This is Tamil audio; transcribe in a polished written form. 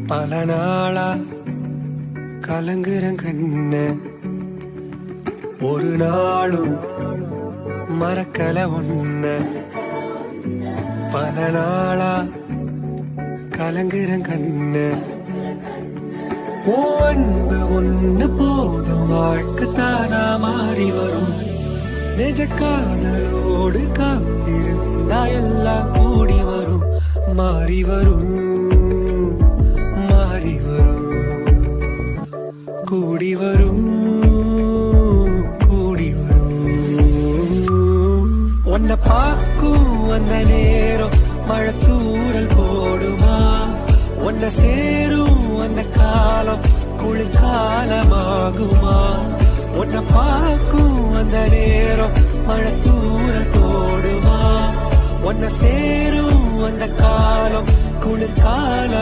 பல நாளா கலங்குறேன் கண்ணு, ஒரு நாளும் மறக்கல ஒன்ன. பல நாளா கலங்குறேன் கண்ணு, ஓ அன்பு ஒண்ணு போதும் வாழ்க்கை தானா மாறி வரும். நிஜ காதலோடு காத்திருந்தா எல்லாம் கூடி வரும். மாறி வரும் மாறி வரும், கூடி வரும் கூடி வரும். உன்னை பார்க்கும் அந்த நேரம் மழை தூறல் போடுமா, உன்னை சேரும் அந்த காலம் குளிர்காலமாகுமா. உன்னை பார்க்கும் அந்த நேரம் மழை தூறல் போடுமா, உன்னை சேரும் அந்த காலம் குளிர்காலம்